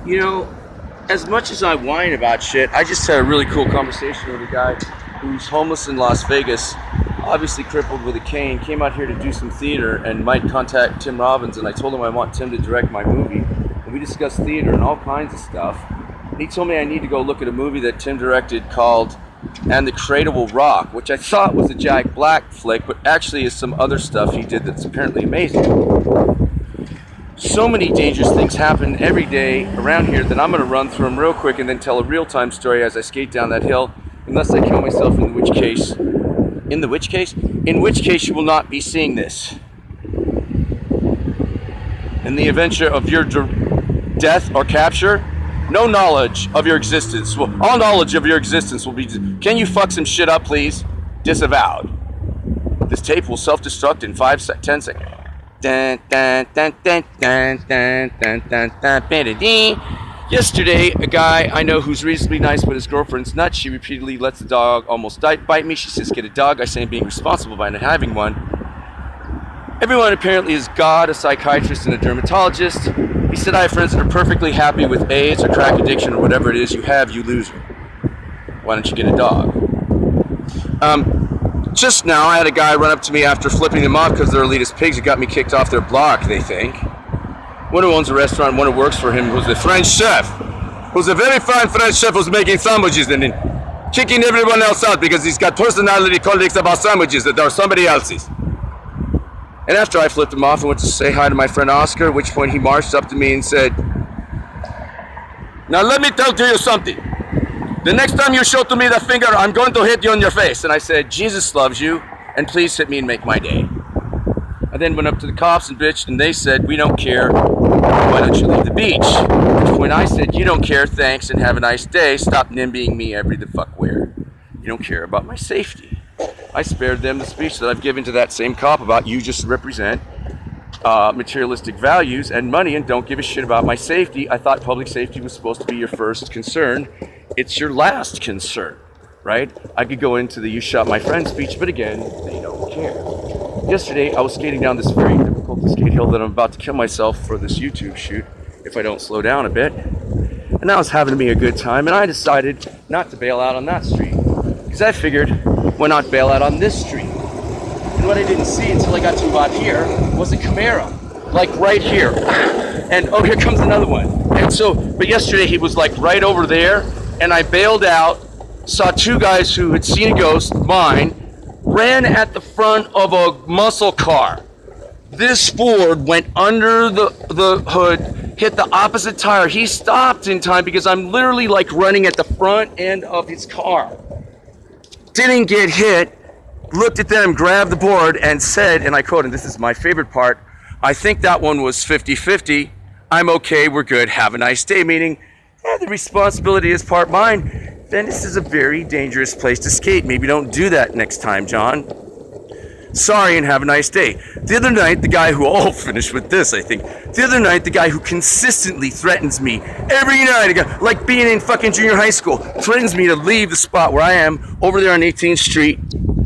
You know, as much as I whine about shit, I just had a really cool conversation with a guy who's homeless in Las Vegas, obviously crippled with a cane, came out here to do some theater and might contact Tim Robbins, and I told him I want Tim to direct my movie. And we discussed theater and all kinds of stuff. And he told me I need to go look at a movie that Tim directed called And the Cradle Will Rock, which I thought was a Jack Black flick, but actually is some other stuff he did that's apparently amazing. So many dangerous things happen every day around here that I'm going to run through them real quick and then tell a real-time story as I skate down that hill, unless I kill myself, in which case you will not be seeing this. In the adventure of your death or capture, no knowledge of your existence. Well, all knowledge of your existence will be, can you fuck some shit up, please? Disavowed. This tape will self-destruct in 10 seconds. Yesterday, a guy I know who's reasonably nice, but his girlfriend's nuts. She repeatedly lets the dog almost bite me. She says, get a dog. I say I'm being responsible by not having one. Everyone apparently is God, a psychiatrist, and a dermatologist. He said, I have friends that are perfectly happy with AIDS or crack addiction or whatever it is you have, you loser. Why don't you get a dog? Just now, I had a guy run up to me after flipping them off because they're elitist pigs. It got me kicked off their block, they think. One who owns a restaurant, one who works for him, who's a French chef. Who's a very fine French chef who's making sandwiches and kicking everyone else out because he's got personality colleagues about sandwiches that are somebody else's. And after I flipped him off, I went to say hi to my friend Oscar, at which point he marched up to me and said, now let me tell you something. The next time you show to me the finger, I'm going to hit you in your face. And I said, Jesus loves you, and please hit me and make my day. I then went up to the cops and bitched, and they said, we don't care. Why don't you leave the beach? At which point I said, you don't care, thanks, and have a nice day. Stop nimbying me every the fuck where. You don't care about my safety. I spared them the speech that I've given to that same cop about you just represent materialistic values and money and don't give a shit about my safety. I thought public safety was supposed to be your first concern. It's your last concern, right? I could go into the you shot my friend speech, but again, they don't care. Yesterday, I was skating down this very difficult to skate hill that I'm about to kill myself for this YouTube shoot if I don't slow down a bit. And that was having me a good time, and I decided not to bail out on that street because I figured, why not bail out on this street? And what I didn't see until I got to about here was a Camaro, like right here. And oh, here comes another one. And so, but yesterday he was like right over there, and I bailed out, saw two guys who had seen a ghost, mine, ran at the front of a muscle car. This Ford went under the hood, hit the opposite tire. He stopped in time because I'm literally like running at the front end of his car. Didn't get hit, looked at them, grabbed the board, and said, and I quote, and this is my favorite part, I think that one was 50-50. I'm okay, we're good, have a nice day. Meaning, the responsibility is part mine. Then this is a very dangerous place to skate. Maybe don't do that next time, John. Sorry and have a nice day. The other night, the guy who, I'll finish with this, I think. The other night, the guy who consistently threatens me every night, a guy, like being in fucking junior high school, threatens me to leave the spot where I am over there on 18th Street.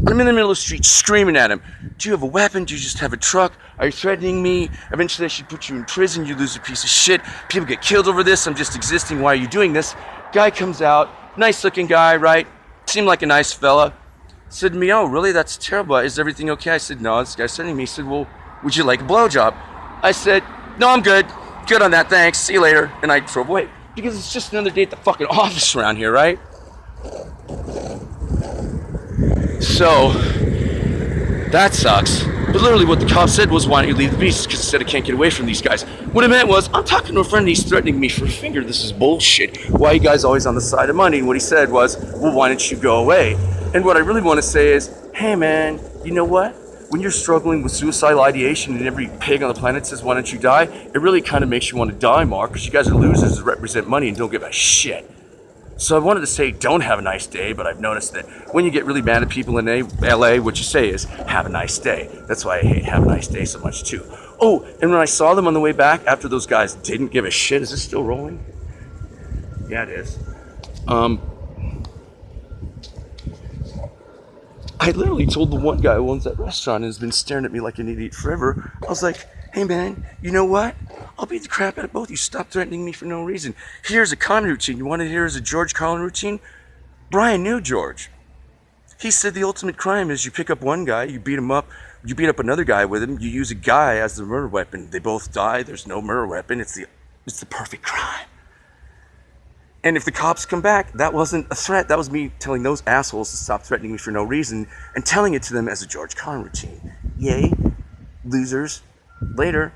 I'm in the middle of the street screaming at him. Do you have a weapon? Do you just have a truck? Are you threatening me? Eventually I should put you in prison. You lose a piece of shit. People get killed over this. I'm just existing. Why are you doing this? Guy comes out. Nice looking guy, right? Seemed like a nice fella. Said to me, oh, really? That's terrible. Is everything okay? I said, no. This guy's sending me. He said, well, would you like a blowjob? I said, no, I'm good. Good on that. Thanks. See you later. And I drove away. Because it's just another day at the fucking office around here, right? So, that sucks. But literally what the cop said was, why don't you leave the beach? Because he said I can't get away from these guys. What it meant was, I'm talking to a friend and he's threatening me for a finger. This is bullshit. Why are you guys always on the side of money? And what he said was, well, why don't you go away? And what I really want to say is, hey man, you know what? When you're struggling with suicidal ideation and every pig on the planet says, why don't you die? It really kind of makes you want to die, Mark, because you guys are losers that represent money and don't give a shit. So I wanted to say, don't have a nice day, but I've noticed that when you get really mad at people in LA, what you say is, have a nice day. That's why I hate have a nice day so much too. Oh, and when I saw them on the way back, after those guys didn't give a shit, is this still rolling? Yeah, it is. I literally told the one guy who owns that restaurant and has been staring at me like an idiot forever. I was like, hey man, you know what? I'll beat the crap out of both of you. Stop threatening me for no reason. Here's a con routine. You want to hear as a George Carlin routine? Brian knew George. He said the ultimate crime is you pick up one guy, you beat him up, you beat up another guy with him, you use a guy as the murder weapon. They both die, there's no murder weapon, it's the perfect crime. And if the cops come back, that wasn't a threat, that was me telling those assholes to stop threatening me for no reason and telling it to them as a George Carlin routine. Yay, losers. Later.